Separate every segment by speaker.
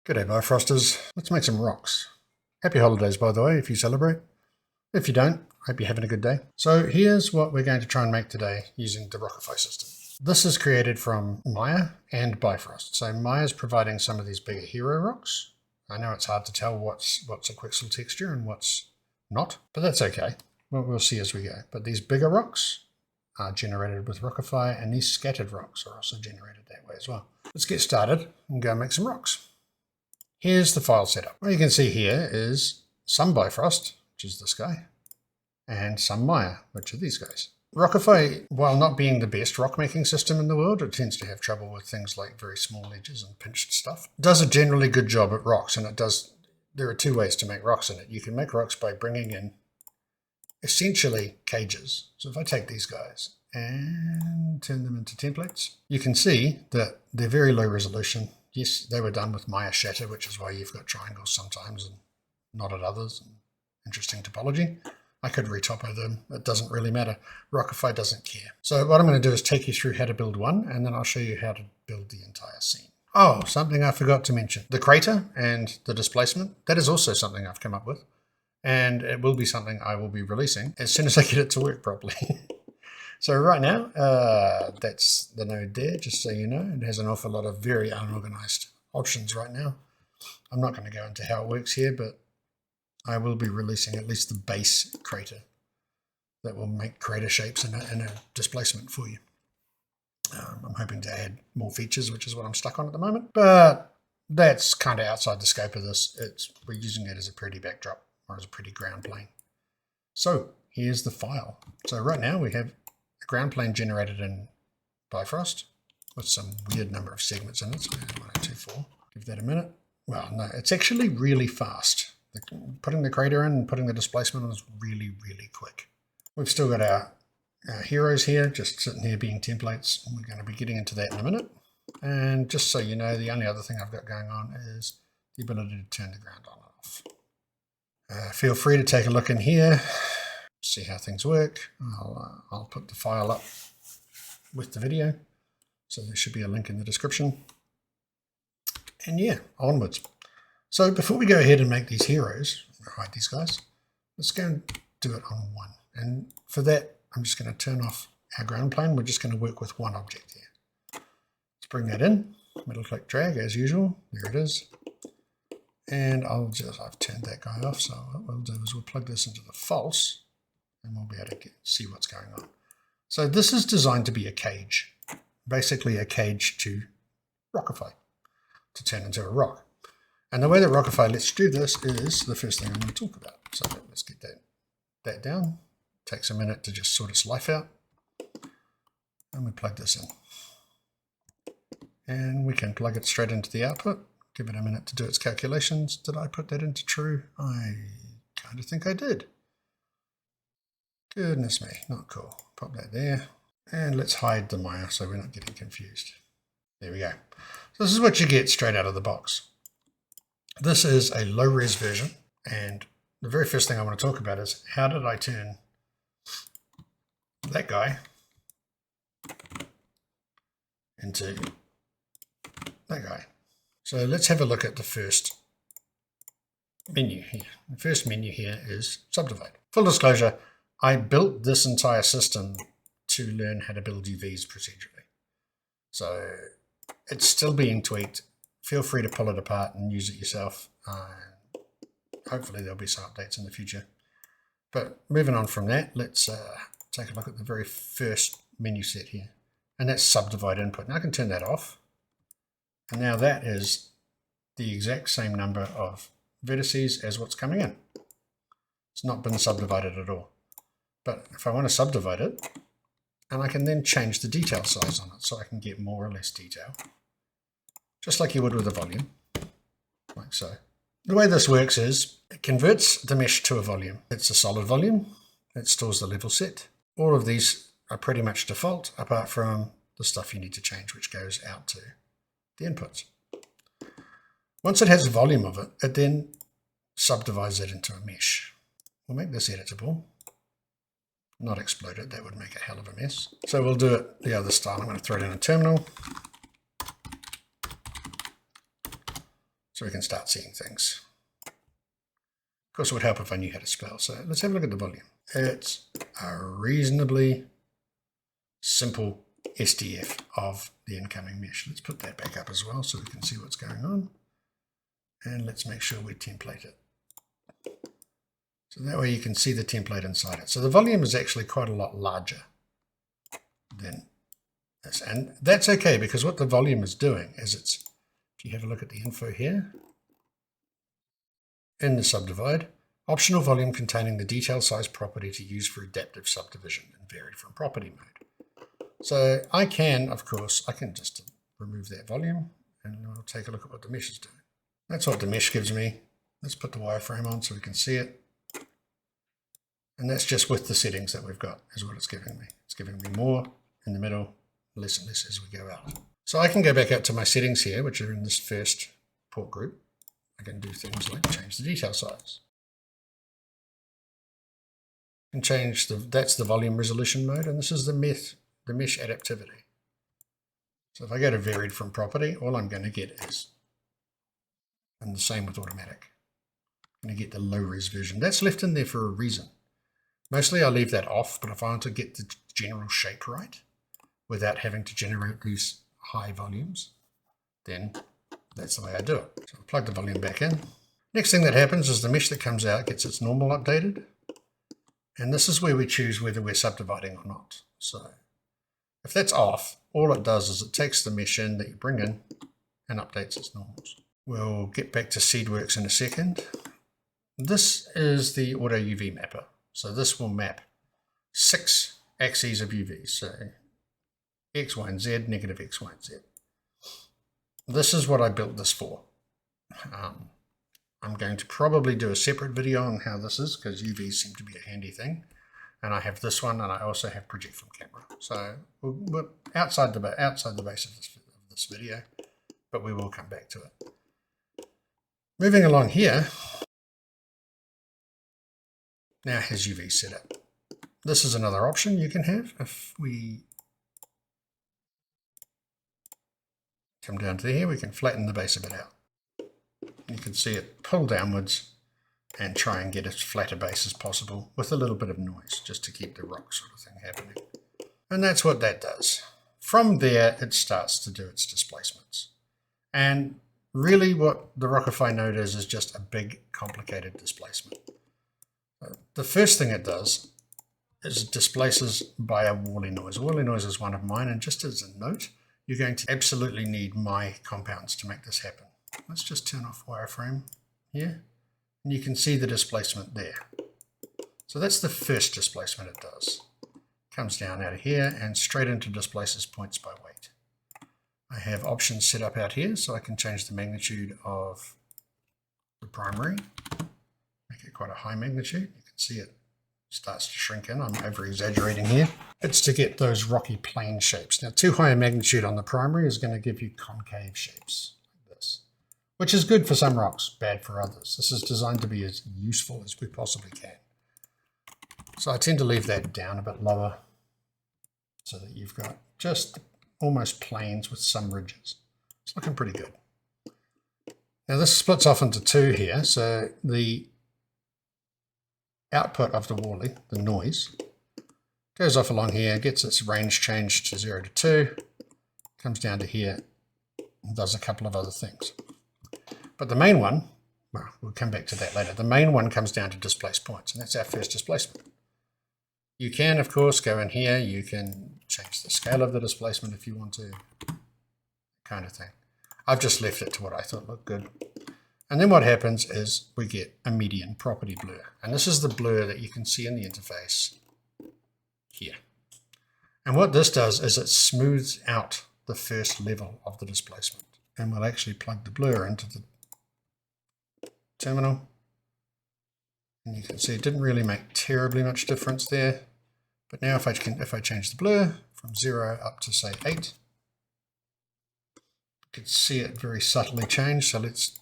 Speaker 1: G'day Bifrosters, let's make some rocks. Happy holidays by the way if you celebrate. If you don't, hope you're having a good day. So here's what we're going to try and make today using the Rockify system. This is created from Maya and Bifrost. So Maya's providing some of these bigger hero rocks. I know it's hard to tell what's a Quixel texture and what's not, but that's okay. We'll see as we go. But these bigger rocks are generated with Rockify, and these scattered rocks are also generated that way as well. Let's get started and go make some rocks. Here's the file setup. What you can see here is some Bifrost, which is this guy, and some Maya, which are these guys. Rockify, while not being the best rock making system in the world, it tends to have trouble with things like very small edges and pinched stuff. It does a generally good job at rocks, and there are two ways to make rocks in it. You can make rocks by bringing in essentially cages. So if I take these guys and turn them into templates, you can see that they're very low resolution. Yes, they were done with Maya Shatter, which is why you've got triangles sometimes and not at others. Interesting topology. I could retopo them. It doesn't really matter. Rockify doesn't care. So what I'm going to do is take you through how to build one, and then I'll show you how to build the entire scene. Oh, something I forgot to mention. The crater and the displacement, that is also something I've come up with. And it will be something I will be releasing as soon as I get it to work properly. So right now, that's the node there, just so you know. It has an awful lot of very unorganized options right now. I'm not going to go into how it works here, but I will be releasing at least the base crater that will make crater shapes and a displacement for you. I'm hoping to add more features, which is what I'm stuck on at the moment, but that's kind of outside the scope of this. We're using it as a pretty backdrop or as a pretty ground plane. So here's the file. So right now we have a ground plane generated in Bifrost with some weird number of segments in it. So 1024. Give that a minute. Well, no, it's actually really fast. Putting the crater in and putting the displacement on is really, really quick. We've still got our heroes here, just sitting here being templates. We're going to be getting into that in a minute. And just so you know, the only other thing I've got going on is the ability to turn the ground on and off. Feel free to take a look in here, see how things work. I'll put the file up with the video, so there should be a link in the description. And yeah, onwards. So before we go ahead and make these heroes, hide these guys, let's go and do it on one. And for that, I'm just going to turn off our ground plane. We're just going to work with one object here. Let's bring that in, middle click drag as usual. There it is. And I've turned that guy off. So what we'll do is we'll plug this into the false and we'll be able to see what's going on. So this is designed to be a cage, basically a cage to Rockify, to turn into a rock. And the way that Rockify lets you do this is the first thing I'm going to talk about. So let's get that down. It takes a minute to just sort its life out. And we plug this in. And we can plug it straight into the output. Give it a minute to do its calculations. Did I put that into true? I kind of think I did. Goodness me, not cool. Pop that there. And let's hide the Maya so we're not getting confused. There we go. So this is what you get straight out of the box. This is a low-res version, and the very first thing I want to talk about is how did I turn that guy into that guy. So let's have a look at the first menu here. The first menu here is subdivide. Full disclosure, I built this entire system to learn how to build UVs procedurally. So it's still being tweaked. Feel free to pull it apart and use it yourself. Hopefully there'll be some updates in the future. But moving on from that, let's take a look at the very first menu set here. And that's subdivide input. Now I can turn that off. And now that is the exact same number of vertices as what's coming in. It's not been subdivided at all. But if I want to subdivide it, and I can then change the detail size on it so I can get more or less detail. Just like you would with a volume, like so. The way this works is it converts the mesh to a volume. It's a solid volume. It stores the level set. All of these are pretty much default, apart from the stuff you need to change, which goes out to the inputs. Once it has a volume of it, it then subdivides it into a mesh. We'll make this editable, not explode it. That would make a hell of a mess. So we'll do it the other style. I'm going to throw it in a terminal. so we can start seeing things. Of course, it would help if I knew how to spell. So let's have a look at the volume. It's a reasonably simple SDF of the incoming mesh. Let's put that back up as well so we can see what's going on. And let's make sure we template it. So that way you can see the template inside it. So the volume is actually quite a lot larger than this. And that's okay, because what the volume is doing is it's, if you have a look at the info here, in the subdivide, optional volume containing the detail size property to use for adaptive subdivision and varied from property mode. So I can, of course, I can just remove that volume and we'll take a look at what the mesh is doing. That's what the mesh gives me. Let's put the wireframe on so we can see it. And that's just with the settings that we've got is what it's giving me. It's giving me more in the middle, less and less as we go out. So I can go back out to my settings here, which are in this first port group. I can do things like change the detail size. And change that's the volume resolution mode, and this is the mesh adaptivity. So if I go to varied from property, all I'm going to get is, and the same with automatic, I'm going to get the low res version. That's left in there for a reason. Mostly I leave that off, but if I want to get the general shape right without having to generate these high volumes, then that's the way I do it. So I'll plug the volume back in. Next thing that happens is the mesh that comes out gets its normal updated. And this is where we choose whether we're subdividing or not. So if that's off, all it does is it takes the mesh in that you bring in and updates its normals. We'll get back to SeedWorks in a second. This is the auto UV mapper. So this will map 6 axes of UV. So X, Y, and Z, negative X, Y, and Z. This is what I built this for. I'm going to probably do a separate video on how this is, because UVs seem to be a handy thing. And I have this one, and I also have project from camera. So we're outside the base of this video, but we will come back to it. Moving along here, now has UV set up. This is another option you can have. If we come down to here, we can flatten the base of it out. You can see it pull downwards and try and get as flat a base as possible with a little bit of noise, just to keep the rock sort of thing happening. And that's what that does. From there, it starts to do its displacements. And really what the Rockify node is just a big, complicated displacement. The first thing it does is it displaces by a Worley noise. Worley noise is one of mine, and just as a note, you're going to absolutely need my compounds to make this happen. Let's just turn off wireframe here, and you can see the displacement there. So that's the first displacement it does. Comes down out of here and straight into displaces points by weight. I have options set up out here, so I can change the magnitude of the primary, make it quite a high magnitude. You can see it starts to shrink in. I'm over exaggerating here. It's to get those rocky plane shapes. Now, too high a magnitude on the primary is going to give you concave shapes like this, which is good for some rocks, bad for others. This is designed to be as useful as we possibly can. So I tend to leave that down a bit lower so that you've got just almost planes with some ridges. It's looking pretty good. Now this splits off into two here. So the output of the Worley, the noise, goes off along here, gets its range changed to 0 to 2, comes down to here, and does a couple of other things. But the main one, well, we'll come back to that later. The main one comes down to displace points, and that's our first displacement. You can, of course, go in here. You can change the scale of the displacement if you want to, kind of thing. I've just left it to what I thought looked good. And then what happens is we get a median property blur. And this is the blur that you can see in the interface here. And what this does is it smooths out the first level of the displacement. And we'll actually plug the blur into the terminal. And you can see it didn't really make terribly much difference there. But now if I change the blur from 0 up to say 8, you can see it very subtly change. So let's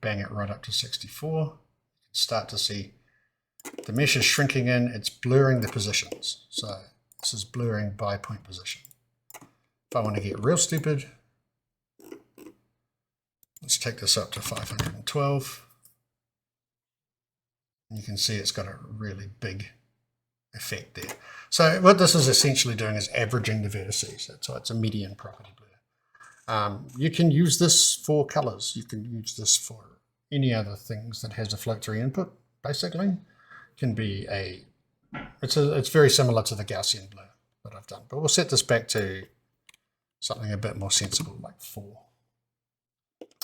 Speaker 1: bang it right up to 64. You can start to see the mesh is shrinking in, it's blurring the positions. So this is blurring by point position. If I want to get real stupid, let's Let's take this up to 512. You can see it's got a really big effect there. So what this is essentially doing is averaging the vertices. So it's a median property blur. You can use this for colors. You can use this for any other things that has a float-through input, basically. Can be it's very similar to the Gaussian blur that I've done. But we'll set this back to something a bit more sensible, like 4.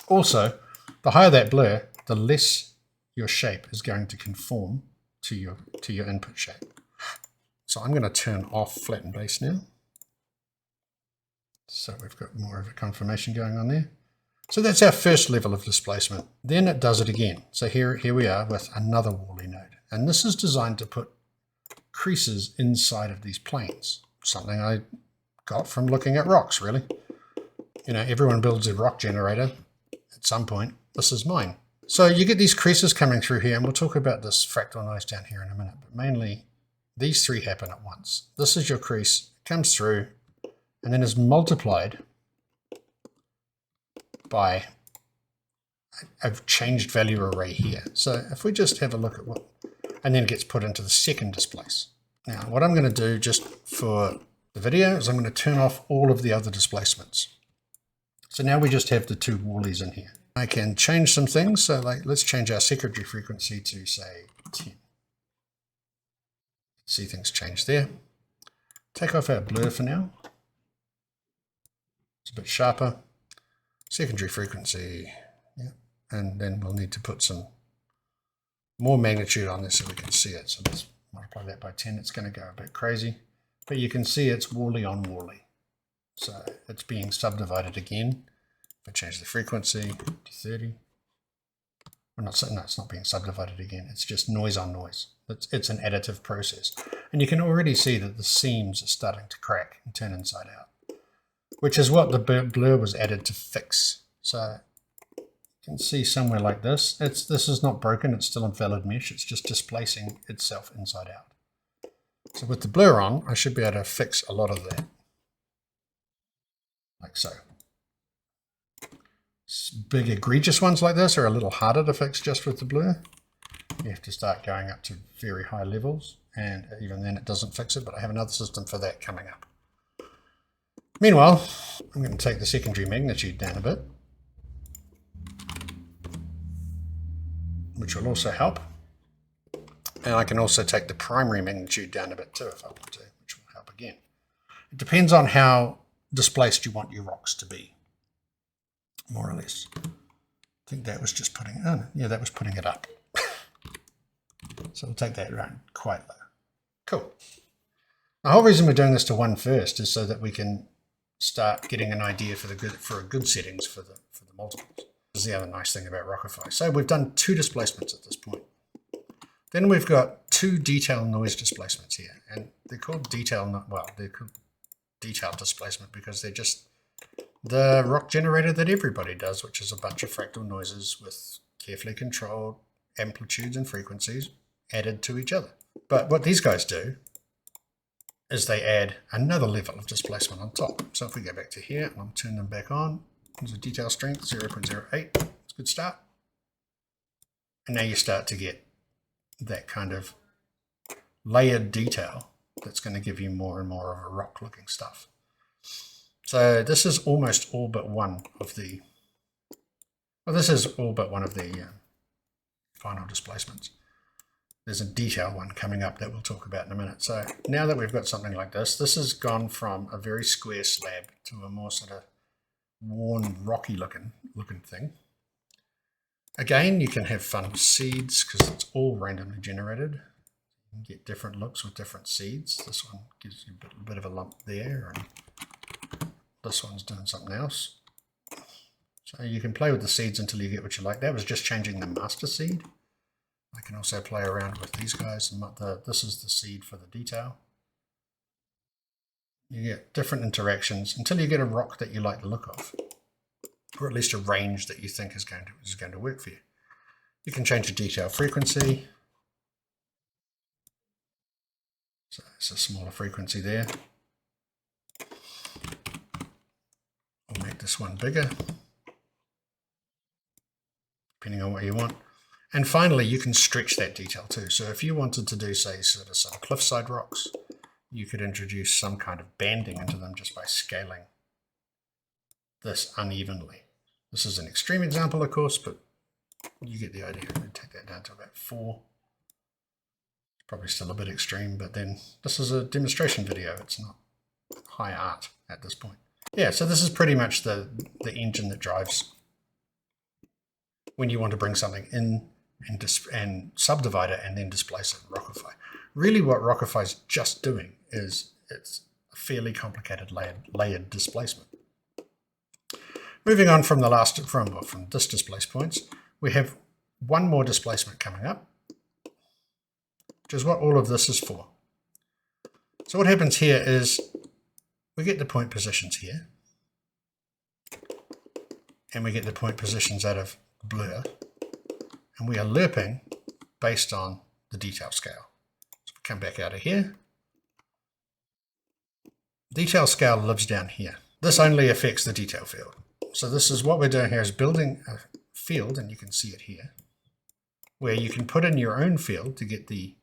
Speaker 1: Also, the higher that blur, the less your shape is going to conform to your input shape. So I'm going to turn off flatten base now. So we've got more of a conformation going on there. So that's our first level of displacement. Then it does it again. So here we are with another Wally node. And this is designed to put creases inside of these planes. Something I got from looking at rocks, really. You know, everyone builds a rock generator at some point. This is mine. So you get these creases coming through here, and we'll talk about this fractal noise down here in a minute, but mainly these 3 happen at once. This is your crease, comes through, and then is multiplied by a changed value array here. So if we just have a look at what, and then it gets put into the second displace. Now, what I'm going to do just for the video is I'm going to turn off all of the other displacements. So now we just have the 2 Wallies in here. I can change some things. So like, let's change our secondary frequency to say 10. See things change there. Take off our blur for now. It's a bit sharper. Secondary frequency, yeah. And then we'll need to put some more magnitude on this so we can see it. So let's multiply that by 10. It's going to go a bit crazy, but you can see it's Wally on Wally. So it's being subdivided again. If I change the frequency to 30, no, it's not being subdivided again. It's just noise on noise. It's an additive process. And you can already see that the seams are starting to crack and turn inside out, which is what the blur was added to fix. So you can see somewhere like this. This is not broken. It's still in valid mesh. It's just displacing itself inside out. So with the blur on, I should be able to fix a lot of that. Like so. Big egregious ones like this are a little harder to fix just with the blur. You have to start going up to very high levels, and even then it doesn't fix it, but I have another system for that coming up. Meanwhile, I'm going to take the secondary magnitude down a bit, which will also help. And I can also take the primary magnitude down a bit too if I want to, which will help again. It depends on how displaced you want your rocks to be, more or less. I think that was just putting, oh, yeah, that was putting it up. So we'll take that around quite low. Cool. The whole reason we're doing this to 1 first is so that we can start getting an idea for a good settings for the multiples. This is the other nice thing about Rockify. So we've done 2 displacements at this point. Then we've got 2 detail noise displacements here, and they're called they're called detail displacement because they're just the rock generator that everybody does, which is a bunch of fractal noises with carefully controlled amplitudes and frequencies added to each other. But what these guys do is they add another level of displacement on top. So if we go back to here, and I'll turn them back on, there's a detail strength, 0.08. It's a good start. And now you start to get that kind of layered detail that's going to give you more and more of a rock looking stuff. So this is almost all but one of the, well, this is all but one of the final displacements. There's a detail one coming up that we'll talk about in a minute. So now that we've got something like this, this has gone from a very square slab to a more sort of worn, rocky looking thing. Again, you can have fun with seeds because it's all randomly generated. You can get different looks with different seeds. This one gives you a bit of a lump there, and this one's doing something else. So you can play with the seeds until you get what you like. That was just changing the master seed. I can also play around with these guys. And this is the seed for the detail. You get different interactions until you get a rock that you like the look of, or at least a range that you think is going to work for you. You can change the detail frequency. So it's a smaller frequency there. I'll make this one bigger. depending on what you want. And finally, you can stretch that detail too. So if you wanted to do, say, sort of some cliffside rocks, you could introduce some kind of banding into them just by scaling this unevenly. This is an extreme example, of course, but you get the idea. I'm going to take that down to about 4. It's probably still a bit extreme, but then this is a demonstration video. It's not high art at this point. Yeah, so this is pretty much the engine that drives when you want to bring something in and subdivide it and then displace it in Rockify. Really what Rockify is just doing is it's a fairly complicated layered displacement. Moving on from from this displace points, we have one more displacement coming up, which is what all of this is for. So what happens here is we get the point positions here, and we get the point positions out of blur, and we are lerping based on the detail scale. So we come back out of here. Detail scale lives down here. This only affects the detail field. So this is what we're doing here, is building a field, and you can see it here, where you can put in your own field to get the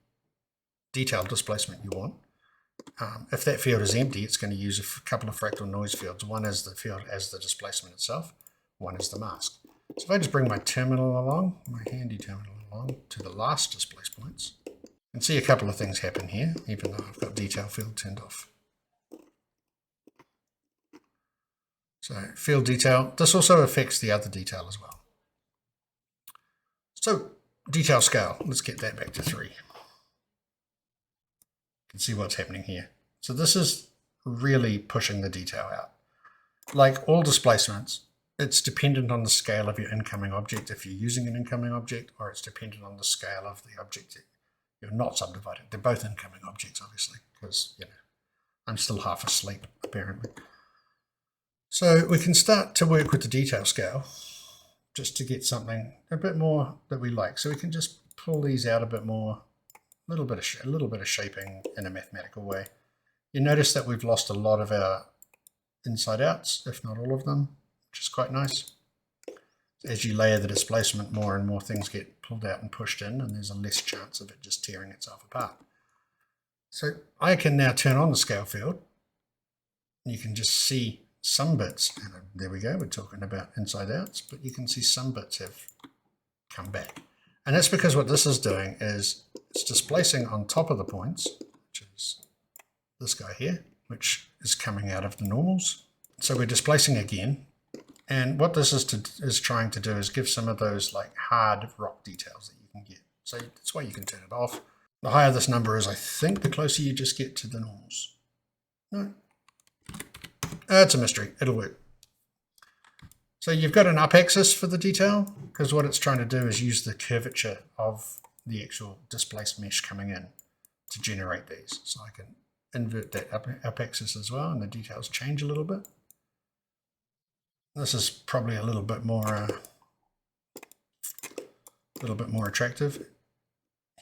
Speaker 1: detail displacement you want. If that field is empty, it's going to use a couple of fractal noise fields. One is the field as the displacement itself, one is the mask. So if I just bring my terminal along, my handy terminal along to the last displace points, you can see a couple of things happen here, even though I've got detail field turned off. So field detail, this also affects the other detail as well. So detail scale, let's get that back to 3. You can see what's happening here. So this is really pushing the detail out. Like all displacements, it's dependent on the scale of your incoming object if you're using an incoming object, or it's dependent on the scale of the object that you're not subdividing. They're both incoming objects, obviously, because I'm still half asleep, apparently. So we can start to work with the detail scale just to get something a bit more that we like. So we can just pull these out a bit more, a little bit of shaping in a mathematical way. You notice that we've lost a lot of our inside outs, if not all of them, which is quite nice. As you layer the displacement, more and more things get pulled out and pushed in, and there's a less chance of it just tearing itself apart. So I can now turn on the scale field. You can just see some bits, and there we go, we're talking about inside outs, but you can see some bits have come back. And that's because what this is doing is it's displacing on top of the points, which is this guy here, which is coming out of the normals. So we're displacing again. And what this is trying to do is give some of those like hard rock details that you can get. So that's why you can turn it off. The higher this number is, I think, the closer you just get to the normals. No. It's a mystery. It'll work. So you've got an up axis for the detail, because what it's trying to do is use the curvature of the actual displaced mesh coming in to generate these. So I can invert that up axis as well, and the details change a little bit. This is probably a little bit more attractive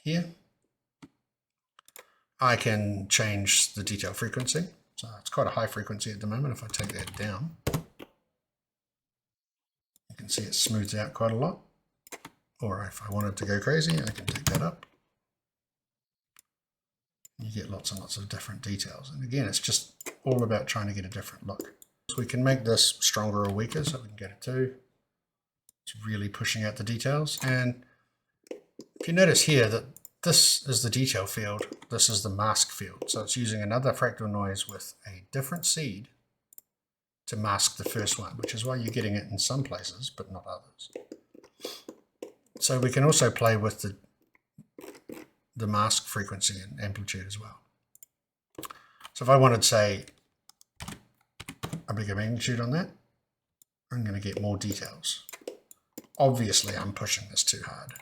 Speaker 1: here. I can change the detail frequency. So it's quite a high frequency at the moment. If I take that down, you can see it smooths out quite a lot. Or if I wanted to go crazy, I can take that up. You get lots and lots of different details. And again, it's just all about trying to get a different look. So we can make this stronger or weaker, so we can go to 2. It's really pushing out the details. And if you notice here that this is the detail field, this is the mask field. So it's using another fractal noise with a different seed to mask the first one, which is why you're getting it in some places, but not others. So we can also play with the mask frequency and amplitude as well. So if I wanted, say, a bigger magnitude on that, I'm going to get more details. Obviously, I'm pushing this too hard,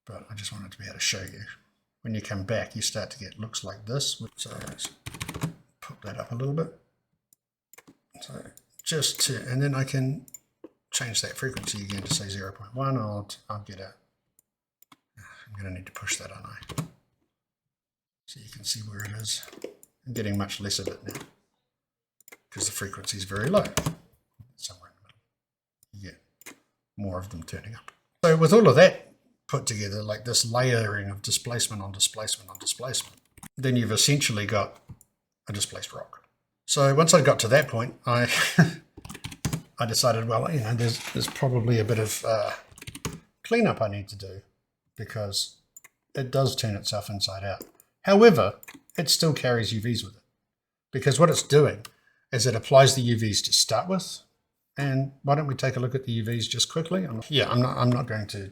Speaker 1: but I just wanted to be able to show you. When you come back, you start to get looks like this. So let's put that up a little bit. So and then I can change that frequency again to say 0.1. I'll get I'm going to need to push that, aren't I? So you can see where it is. I'm getting much less of it now because the frequency is very low. Somewhere in the middle. You get more of them turning up. So with all of that put together, like this layering of displacement on displacement on displacement, then you've essentially got a displaced rock. So once I got to that point, I decided, well, there's probably a bit of cleanup I need to do, because it does turn itself inside out. However, it still carries UVs with it, because what it's doing is it applies the UVs to start with. And why don't we take a look at the UVs just quickly? I'm not going to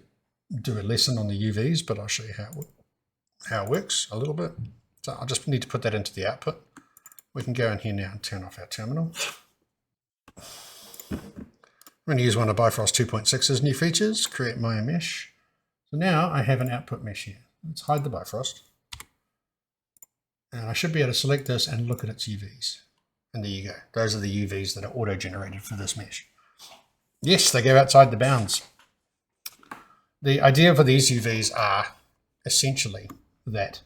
Speaker 1: do a lesson on the UVs, but I'll show you how it works a little bit. So I just need to put that into the output. We can go in here now and turn off our terminal. I'm going to use one of Bifrost 2.6's new features, create my mesh. So now I have an output mesh here. Let's hide the Bifrost. And I should be able to select this and look at its UVs. And there you go. Those are the UVs that are auto-generated for this mesh. Yes, they go outside the bounds. The idea for these UVs are essentially that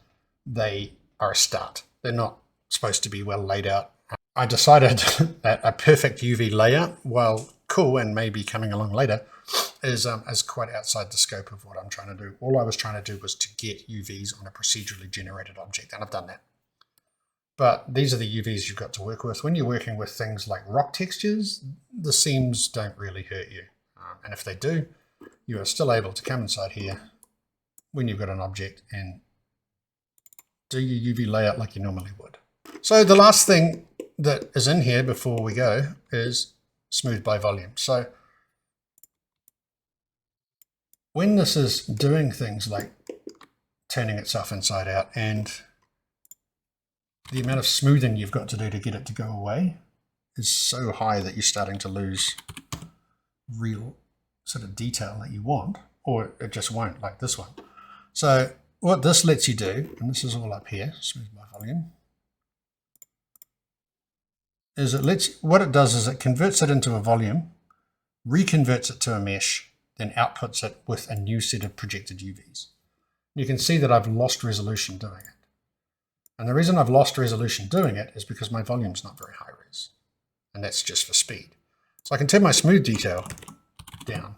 Speaker 1: they are a start. They're not supposed to be well laid out. I decided that a perfect UV layout, while cool and maybe coming along later, is quite outside the scope of what I'm trying to do. All I was trying to do was to get UVs on a procedurally generated object, and I've done that. But these are the UVs you've got to work with. When you're working with things like rock textures, the seams don't really hurt you. And if they do, you are still able to come inside here when you've got an object and do your UV layout like you normally would. So the last thing that is in here before we go is smooth by volume. So when this is doing things like turning itself inside out, and the amount of smoothing you've got to do to get it to go away is so high that you're starting to lose real sort of detail that you want, or it just won't, like this one. So what this lets you do, and this is all up here, smooth by volume, is what it does is it converts it into a volume, reconverts it to a mesh, then outputs it with a new set of projected UVs. You can see that I've lost resolution doing it. And the reason I've lost resolution doing it is because my volume's not very high res. And that's just for speed. So I can turn my smooth detail down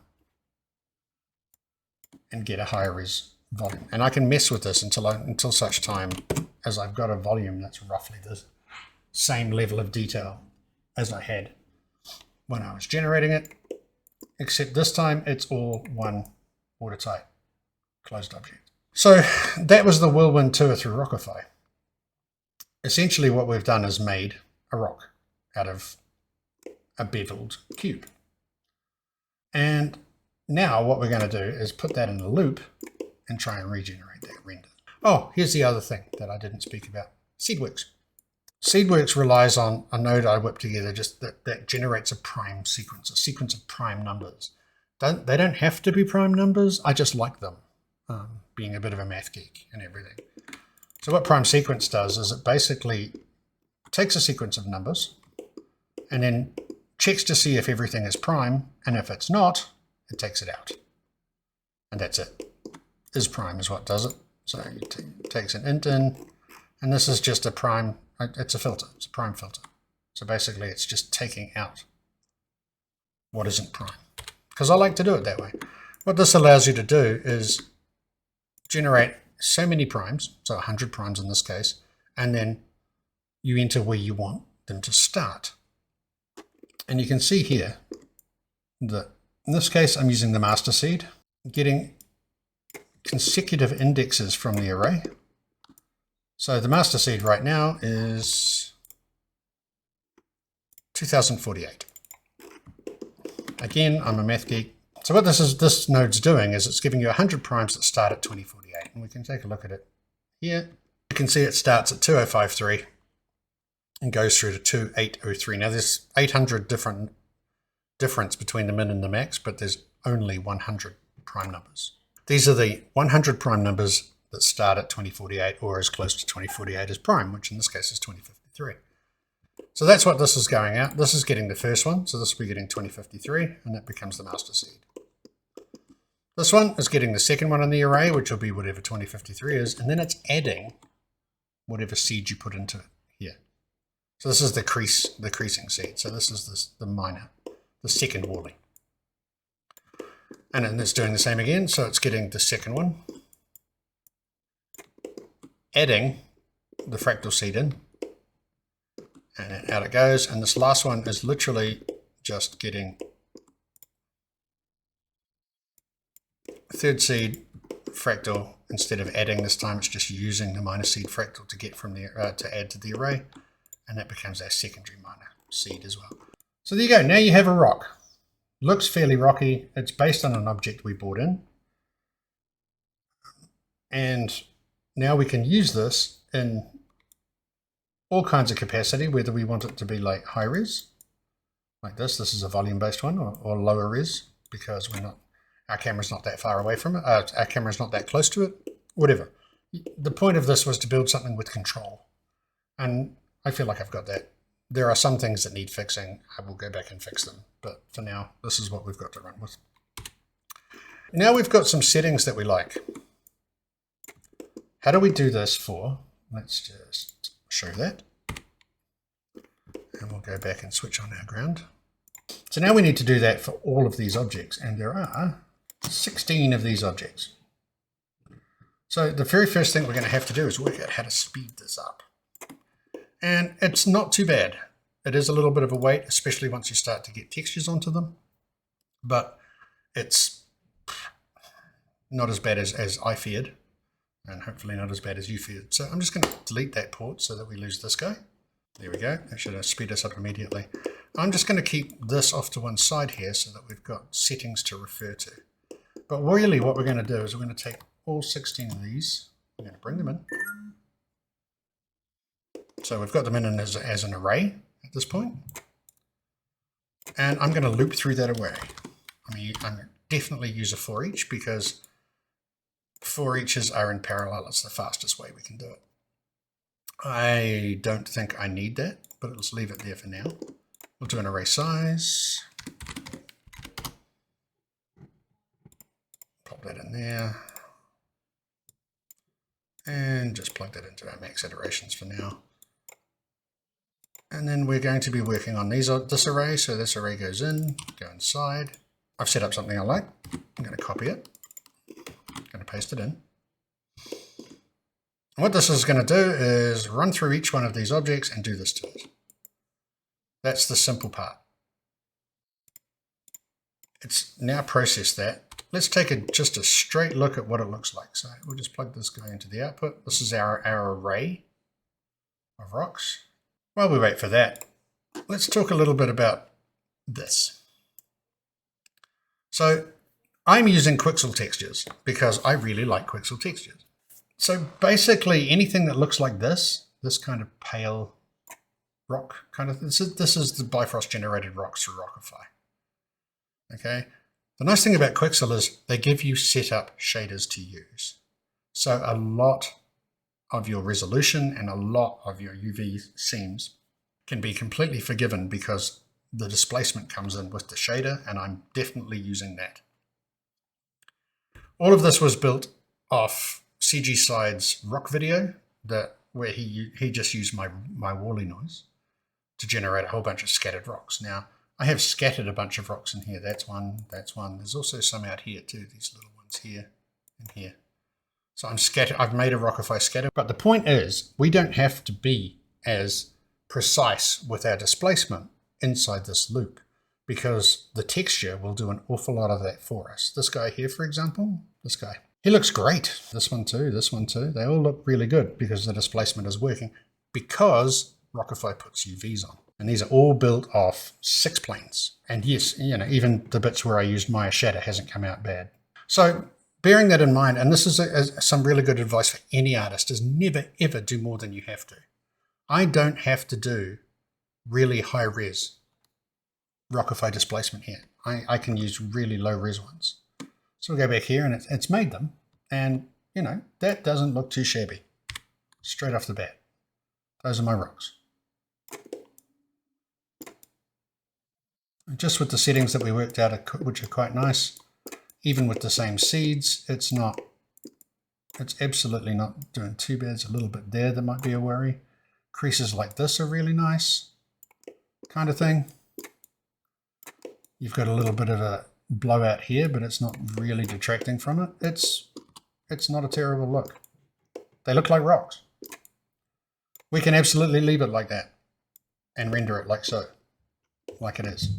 Speaker 1: and get a higher res volume. And I can mess with this until such time as I've got a volume that's roughly the same level of detail as I had when I was generating it, except this time it's all one watertight closed object. So that was the whirlwind tour through Rockify. Essentially what we've done is made a rock out of a beveled cube. And now what we're going to do is put that in a loop and try and regenerate that render. Oh, here's the other thing that I didn't speak about. Seedworks. Seedworks relies on a node I whipped together just that generates a prime sequence, a sequence of prime numbers. They don't have to be prime numbers. I just like them, being a bit of a math geek and everything. So what prime sequence does is it basically takes a sequence of numbers and then checks to see if everything is prime, and if it's not, it takes it out. And that's it. Is prime is what does it. So it takes an int in, and this is just a prime, it's a filter, it's a prime filter. So basically it's just taking out what isn't prime, because I like to do it that way. What this allows you to do is generate so many primes, so 100 primes in this case, and then you enter where you want them to start. And you can see here that in this case I'm using the master seed, getting consecutive indexes from the array. So the master seed right now is 2048. Again, I'm a math geek. So what this node's doing is it's giving you 100 primes that start at 2048. And we can take a look at it here. You can see it starts at 2053 and goes through to 2803. Now there's 800 difference between the min and the max, but there's only 100 prime numbers. These are the 100 prime numbers that start at 2048 or as close to 2048 as prime, which in this case is 2053. So that's what this is going out. This is getting the first one, so this will be getting 2053, and that becomes the master seed. This one is getting the second one in the array, which will be whatever 2053 is, and then it's adding whatever seed you put into it here. So this is the creasing seed. So this is the minor, the second Wally. And then it's doing the same again, so it's getting the second one, adding the fractal seed in, and then out it goes. And this last one is literally just getting third seed fractal. Instead of adding this time, it's just using the minor seed fractal to get from the to add to the array, and that becomes our secondary minor seed as well. So there you go. Now you have a rock. Looks fairly rocky. It's based on an object we brought in, and now we can use this in all kinds of capacity, whether we want it to be like high res, like this. This is a volume based one, or lower res, because our camera's not that far away from it. Our camera's not that close to it, whatever. The point of this was to build something with control. And I feel like I've got that. There are some things that need fixing. I will go back and fix them. But for now, this is what we've got to run with. Now we've got some settings that we like. How do we do this for? Let's just show that. And we'll go back and switch on our ground. So now we need to do that for all of these objects. And there are 16 of these objects. So the very first thing we're going to have to do is work out how to speed this up. And it's not too bad. It is a little bit of a wait, especially once you start to get textures onto them. But it's not as bad as I feared, and hopefully not as bad as you feared. So I'm just going to delete that port so that we lose this guy. There we go. That should speed us up immediately. I'm just going to keep this off to one side here so that we've got settings to refer to. But really what we're going to do is we're going to take all 16 of these, we're going to bring them in. So we've got them in as an array at this point. And I'm going to loop through that array. I'm definitely use a for each, because for eaches are in parallel. It's the fastest way we can do it. I don't think I need that, but let's leave it there for now. We'll do an array size. Pop that in there. And just plug that into our max iterations for now. And then we're going to be working on this array. So this array goes in, go inside. I've set up something I like. I'm going to copy it. I'm going to paste it in. And what this is going to do is run through each one of these objects and do this to it. That's the simple part. It's now processed that. Let's take just a straight look at what it looks like. So we'll just plug this guy into the output. This is our array of rocks. While we wait for that, let's talk a little bit about this. So I'm using Quixel textures because I really like Quixel textures. So basically anything that looks like this kind of pale rock kind of, this is the Bifrost generated rocks through Rockify. Okay. The nice thing about Quixel is they give you setup shaders to use. So a lot of your resolution and a lot of your UV seams can be completely forgiven because the displacement comes in with the shader, and I'm definitely using that. All of this was built off CG Slide's rock video where he just used my Wally noise to generate a whole bunch of scattered rocks. Now, I have scattered a bunch of rocks in here. That's one, that's one. There's also some out here too, these little ones here and here. So I've made a Rockify scatter, but the point is we don't have to be as precise with our displacement inside this loop, because the texture will do an awful lot of that for us. This guy here, for example, this guy, he looks great. This one too, they all look really good because the displacement is working, because Rockify puts UVs on. And these are all built off 6 planes. And yes, even the bits where I used Maya Shatter hasn't come out bad. So bearing that in mind, and this is some really good advice for any artist, is never ever do more than you have to. I don't have to do really high res Rockify displacement here. I can use really low res ones. So we'll go back here, and it's made them. And, that doesn't look too shabby. Straight off the bat. Those are my rocks. Just with the settings that we worked out, which are quite nice, even with the same seeds, it's absolutely not doing too bad. There's a little bit there that might be a worry. Creases like this are really nice kind of thing. You've got a little bit of blowout here, but it's not really detracting from it. It's not a terrible look. They look like rocks. We can absolutely leave it like that and render it like so, like it is.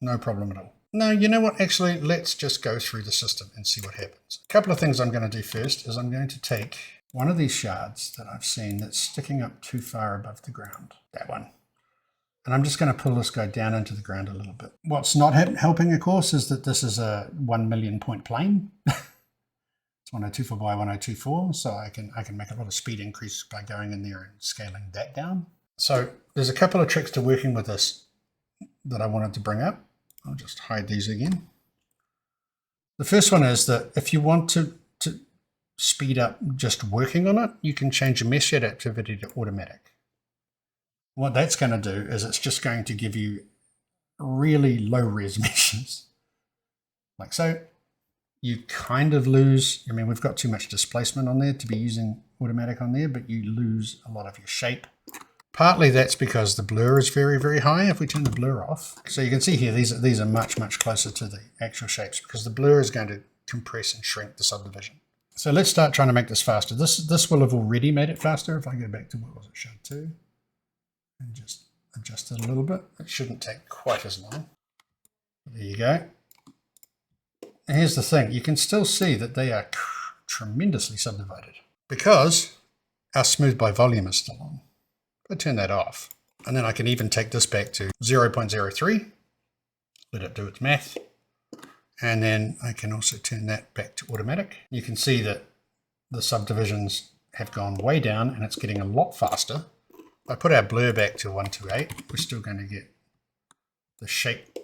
Speaker 1: No problem at all. No, you know what? Actually, let's just go through the system and see what happens. A couple of things I'm going to do first is I'm going to take one of these shards that I've seen that's sticking up too far above the ground, that one. And I'm just going to pull this guy down into the ground a little bit. What's not helping, of course, is that this is a 1 million point plane. It's 1024 by 1024, so I can make a lot of speed increase by going in there and scaling that down. So there's a couple of tricks to working with this that I wanted to bring up. I'll just hide these again. The first one is that if you want to speed up just working on it, you can change your mesh shader activity to automatic. What that's going to do is it's just going to give you really low res meshes. Like so. You kind of lose, I mean, we've got too much displacement on there to be using automatic on there, but you lose a lot of your shape. Partly that's because the blur is very, very high. If we turn the blur off, so you can see here, these are much, much closer to the actual shapes because the blur is going to compress and shrink the subdivision. So let's start trying to make this faster. This will have already made it faster. If I go back to what was it, show 2, and just adjust it a little bit. It shouldn't take quite as long. There you go. And here's the thing, you can still see that they are tremendously subdivided because our smooth by volume is still on. I turn that off. And then I can even take this back to 0.03, let it do its math. And then I can also turn that back to automatic. You can see that the subdivisions have gone way down and it's getting a lot faster. If I put our blur back to 128, we're still going to get the shape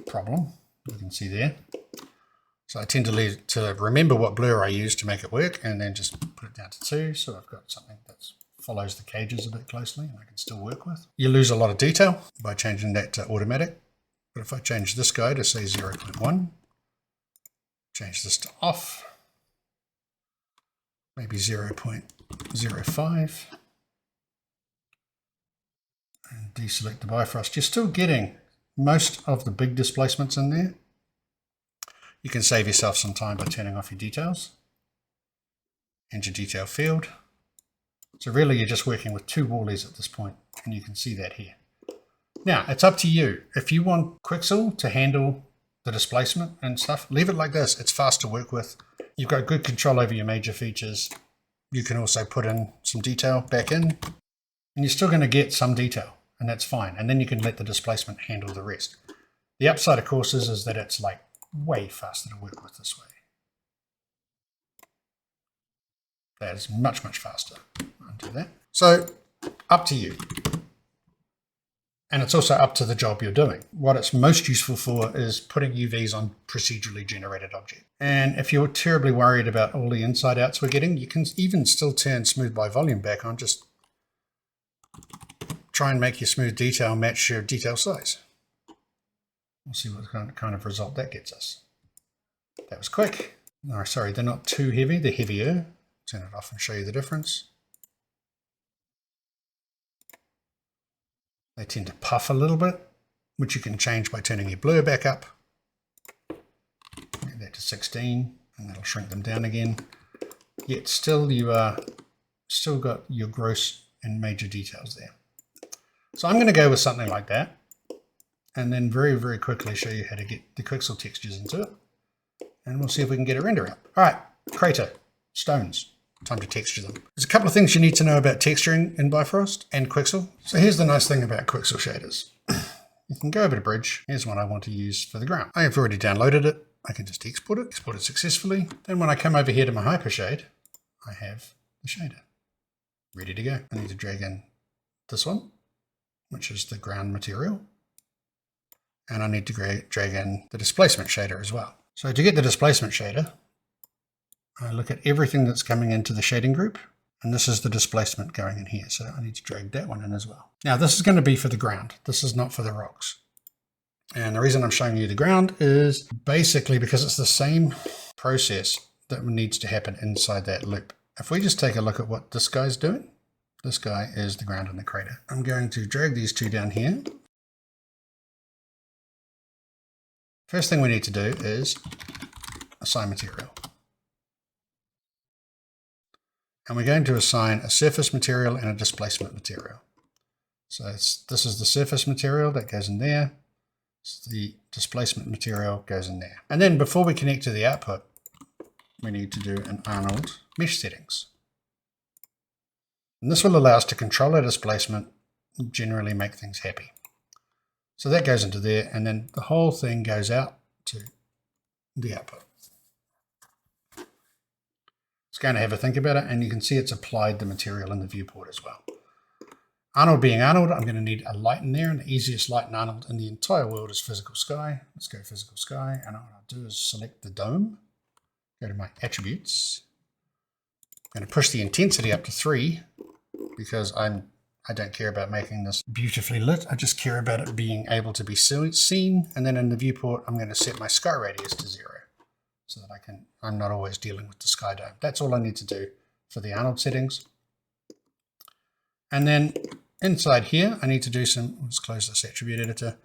Speaker 1: problem. You can see there. So I tend to remember what blur I use to make it work and then just put it down to 2. So I've got something that follows the cages a bit closely and I can still work with. You lose a lot of detail by changing that to automatic. But if I change this guy to say 0.1, change this to off, maybe 0.05, and deselect the Bifrost, you're still getting most of the big displacements in there. You can save yourself some time by turning off your details and your detail field. So really you're just working with 2 wallies at this point, and you can see that here. Now it's up to you. If you want Quixel to handle the displacement and stuff, leave it like this. It's fast to work with. You've got good control over your major features. You can also put in some detail back in, and you're still going to get some detail, and that's fine. And then you can let the displacement handle the rest. The upside, of course, is that it's like way faster to work with this way. That is much, much faster. Undo that. So up to you. And it's also up to the job you're doing. What it's most useful for is putting UVs on procedurally generated objects. And if you're terribly worried about all the inside outs we're getting, you can even still turn smooth by volume back on. Just try and make your smooth detail match your detail size. We'll see what kind of result that gets us. That was quick. No, sorry, they're not too heavy, they're heavier. Turn it off and show you the difference. They tend to puff a little bit, which you can change by turning your blur back up. Get that to 16, and that'll shrink them down again. Yet still you are still got your gross and major details there. So I'm going to go with something like that, and then very, very quickly show you how to get the Quixel textures into it. And we'll see if we can get a render up. All right, crater, stones. Time to texture them. There's a couple of things you need to know about texturing in Bifrost and Quixel. So here's the nice thing about Quixel shaders. You can go over to Bridge. Here's one I want to use for the ground. I have already downloaded it. I can just export it successfully. Then when I come over here to my hypershade, I have the shader ready to go. I need to drag in this one, which is the ground material. And I need to drag in the displacement shader as well. So to get the displacement shader, I look at everything that's coming into the shading group, and this is the displacement going in here. So I need to drag that one in as well. Now this is going to be for the ground. This is not for the rocks. And the reason I'm showing you the ground is basically because it's the same process that needs to happen inside that loop. If we just take a look at what this guy's doing, this guy is the ground and the crater. I'm going to drag these two down here. First thing we need to do is assign material. And we're going to assign a surface material and a displacement material. So this is the surface material that goes in there. So the displacement material goes in there. And then before we connect to the output, we need to do an Arnold mesh settings. And this will allow us to control our displacement and generally make things happy. So that goes into there, and then the whole thing goes out to the output. It's going to have a think about it, and you can see it's applied the material in the viewport as well. Arnold being Arnold, I'm going to need a light in there, and the easiest light in Arnold in the entire world is physical sky. Let's go physical sky, and what I'll do is select the dome, go to my attributes. I'm going to push the intensity up to 3 because I don't care about making this beautifully lit. I just care about it being able to be seen. And then in the viewport, I'm going to set my sky radius to 0 so that I'm not always dealing with the sky dome. That's all I need to do for the Arnold settings. And then inside here, I need to do let's close this attribute editor.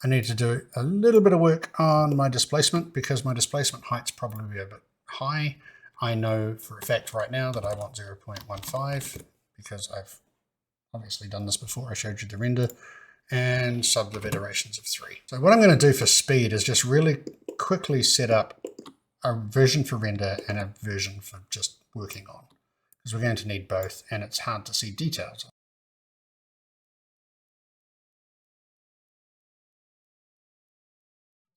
Speaker 1: I need to do a little bit of work on my displacement because my displacement height's probably a bit high. I know for a fact right now that I want 0.15 because I've obviously done this before. I showed you the render, and subdiv iterations of 3. So what I'm going to do for speed is just really quickly set up a version for render and a version for just working on, because we're going to need both, and it's hard to see details.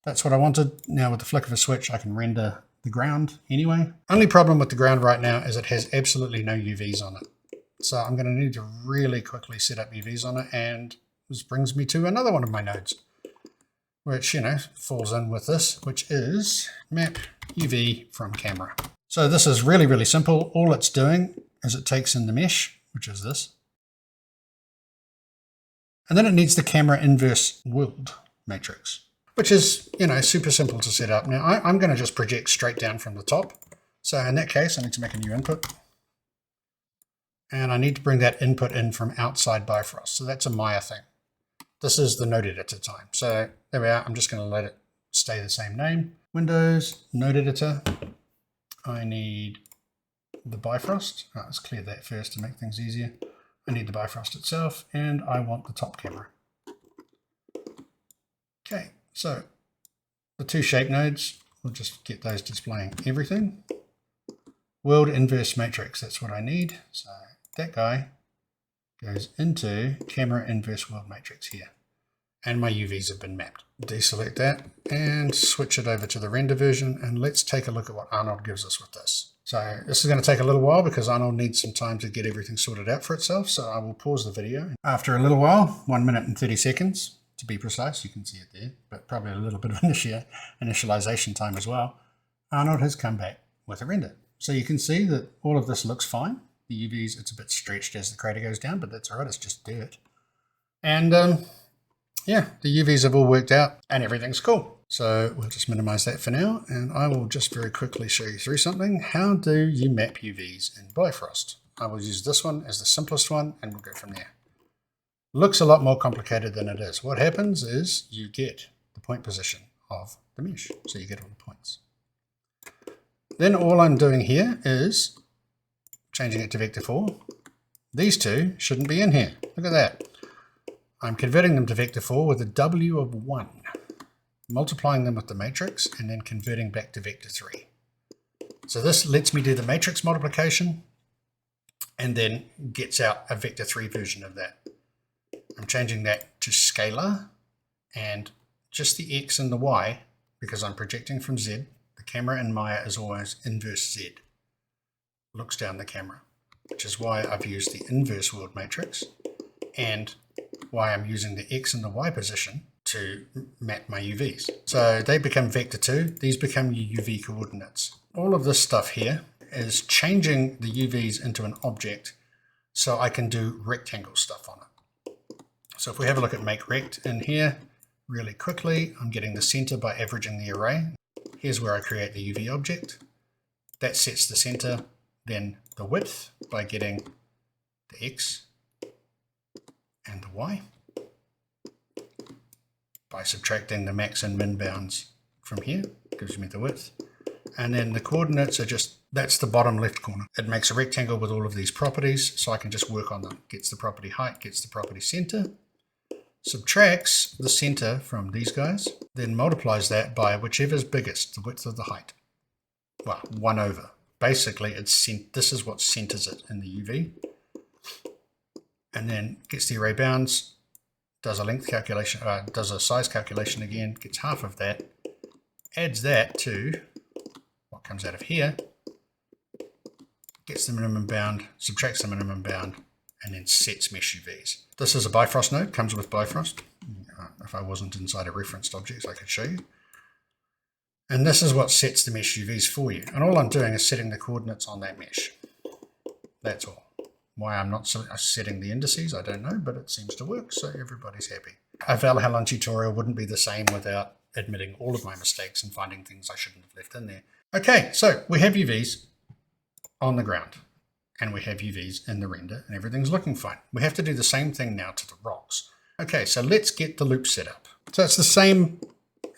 Speaker 1: That's what I wanted. Now with the flick of a switch, I can render the ground anyway. Only problem with the ground right now is it has absolutely no UVs on it. So I'm going to need to really quickly set up UVs on it, and this brings me to another one of my nodes, which, falls in with this, which is map UV from camera. So this is really, really simple. All it's doing is it takes in the mesh, which is this, and then it needs the camera inverse world matrix, which is, super simple to set up. Now I'm going to just project straight down from the top. So in that case, I need to make a new input. And I need to bring that input in from outside Bifrost. So that's a Maya thing. This is the node editor time. So there we are. I'm just going to let it stay the same name. Windows, node editor. I need the Bifrost. Let's clear that first to make things easier. I need the Bifrost itself, and I want the top camera. Okay, so the 2 shape nodes, we'll just get those displaying everything. World inverse matrix, that's what I need. So that guy goes into camera inverse world matrix here. And my UVs have been mapped. Deselect that and switch it over to the render version, and let's take a look at what Arnold gives us with this. So this is going to take a little while because Arnold needs some time to get everything sorted out for itself. So I will pause the video. After a little while, 1 minute and 30 seconds to be precise, you can see it there, but probably a little bit of initialization time as well. Arnold has come back with a render. So you can see that all of this looks fine. The UVs, it's a bit stretched as the crater goes down, but that's all right, it's just dirt. And yeah, the UVs have all worked out and everything's cool. So we'll just minimize that for now, and I will just very quickly show you through something. How do you map UVs in Bifrost? I will use this one as the simplest one, and we'll go from there. Looks a lot more complicated than it is. What happens is you get the point position of the mesh, so you get all the points. Then all I'm doing here is changing it to vector 4. These two shouldn't be in here. Look at that. I'm converting them to vector 4 with a W of 1, multiplying them with the matrix, and then converting back to vector 3. So this lets me do the matrix multiplication and then gets out a vector 3 version of that. I'm changing that to scalar, and just the X and the Y, because I'm projecting from Z. The camera in Maya is always inverse Z. Looks down the camera, which is why I've used the inverse world matrix and why I'm using the X and the Y position to map my UVs. So they become vector 2, these become your UV coordinates. All of this stuff here is changing the UVs into an object so I can do rectangle stuff on it. So if we have a look at make rect in here really quickly, I'm getting the center by averaging the array. Here's where I create the UV object. That sets the center, then the width by getting the X and the Y by subtracting the max and min bounds from here, gives me the width. And then the coordinates are just, that's the bottom left corner. It makes a rectangle with all of these properties, so I can just work on them. Gets the property height, gets the property center, subtracts the center from these guys, then multiplies that by whichever's biggest, the width of the height. Well, 1 over. Basically, this is what centers it in the UV. And then gets the array bounds, does a length calculation, does a size calculation again, gets half of that, adds that to what comes out of here, gets the minimum bound, subtracts the minimum bound, and then sets mesh UVs. This is a Bifrost node, comes with Bifrost. If I wasn't inside a referenced objects, I could show you. And this is what sets the mesh UVs for you. And all I'm doing is setting the coordinates on that mesh. That's all. Why I'm not setting the indices, I don't know, but it seems to work, so everybody's happy. A Valhalla tutorial wouldn't be the same without admitting all of my mistakes and finding things I shouldn't have left in there. Okay, so we have UVs on the ground, and we have UVs in the render, and everything's looking fine. We have to do the same thing now to the rocks. Okay, so let's get the loop set up. So it's the same,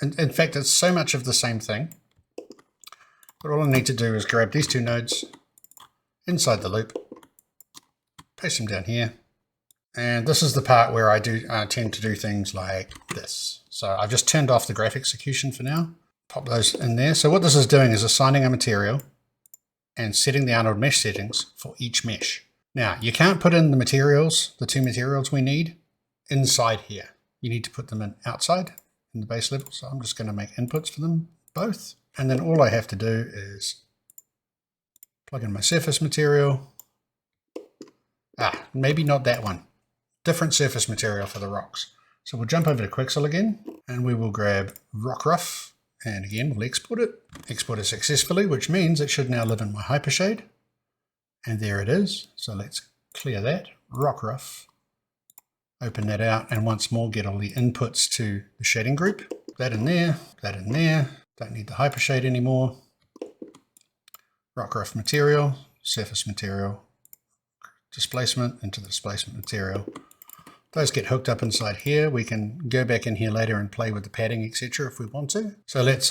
Speaker 1: in fact, it's so much of the same thing. But all I need to do is grab these two nodes inside the loop, paste them down here. And this is the part where I tend to do things like this. So I've just turned off the graph execution for now. Pop those in there. So what this is doing is assigning a material and setting the Arnold mesh settings for each mesh. Now, you can't put in the materials, the two materials we need, inside here. You need to put them in outside in the base level. So I'm just going to make inputs for them both. And then all I have to do is plug in my surface material. Maybe not that one. Different surface material for the rocks. So we'll jump over to Quixel again, and we will grab Rockify, and again we'll export it. Export it successfully, which means it should now live in my hypershade. And there it is. So let's clear that. Rockify. Open that out, and once more get all the inputs to the shading group. That in there, that in there. Don't need the hypershade anymore. Rockify material, surface material, displacement into the displacement material. Those get hooked up inside here. We can go back in here later and play with the padding, etc. if we want to. So let's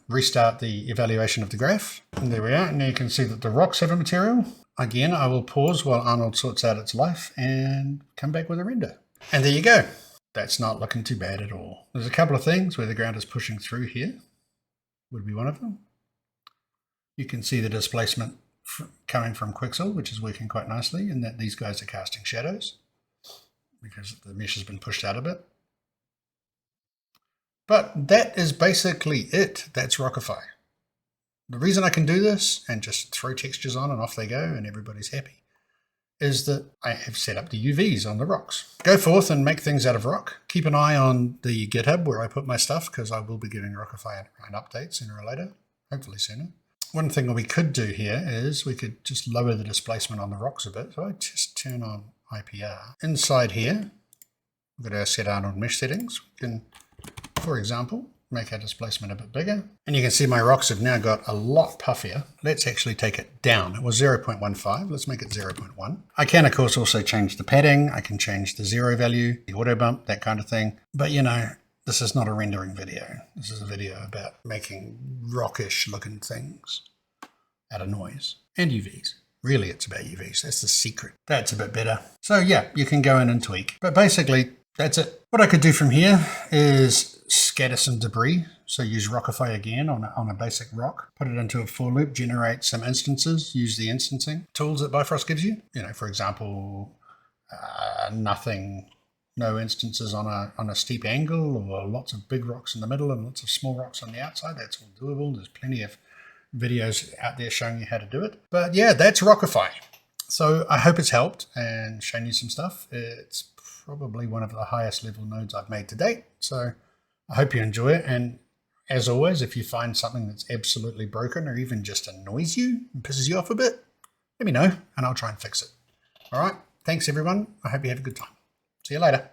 Speaker 1: restart the evaluation of the graph. And there we are. Now you can see that the rocks have a material. Again, I will pause while Arnold sorts out its life and come back with a render. And there you go. That's not looking too bad at all. There's a couple of things where the ground is pushing through here. Would be one of them. You can see the displacement coming from Quixel, which is working quite nicely, and that these guys are casting shadows because the mesh has been pushed out a bit. But that is basically it. That's Rockify. The reason I can do this and just throw textures on and off they go and everybody's happy is that I have set up the UVs on the rocks. Go forth and make things out of rock. Keep an eye on the GitHub where I put my stuff, because I will be giving Rockify an update sooner or later, hopefully sooner. One thing we could do here is we could just lower the displacement on the rocks a bit. So I just turn on IPR. Inside here, we've got our set Arnold mesh settings. We can, for example, make our displacement a bit bigger. And you can see my rocks have now got a lot puffier. Let's actually take it down. It was 0.15. Let's make it 0.1. I can, of course, also change the padding. I can change the zero value, the auto bump, that kind of thing. But, you know, this is not a rendering video. This is a video about making rockish looking things out of noise and UVs. Really, it's about UVs. That's the secret. That's a bit better. So yeah, you can go in and tweak. But basically, that's it. What I could do from here is scatter some debris. So use Rockify again on a basic rock. Put it into a for loop, generate some instances, use the instancing tools that Bifrost gives you. You know, for example, no instances on a steep angle, or lots of big rocks in the middle and lots of small rocks on the outside. That's all doable. There's plenty of videos out there showing you how to do it. But yeah, that's Rockify. So I hope it's helped and shown you some stuff. It's probably one of the highest level nodes I've made to date. So I hope you enjoy it. And as always, if you find something that's absolutely broken or even just annoys you and pisses you off a bit, let me know and I'll try and fix it. All right. Thanks everyone. I hope you have a good time. See you later.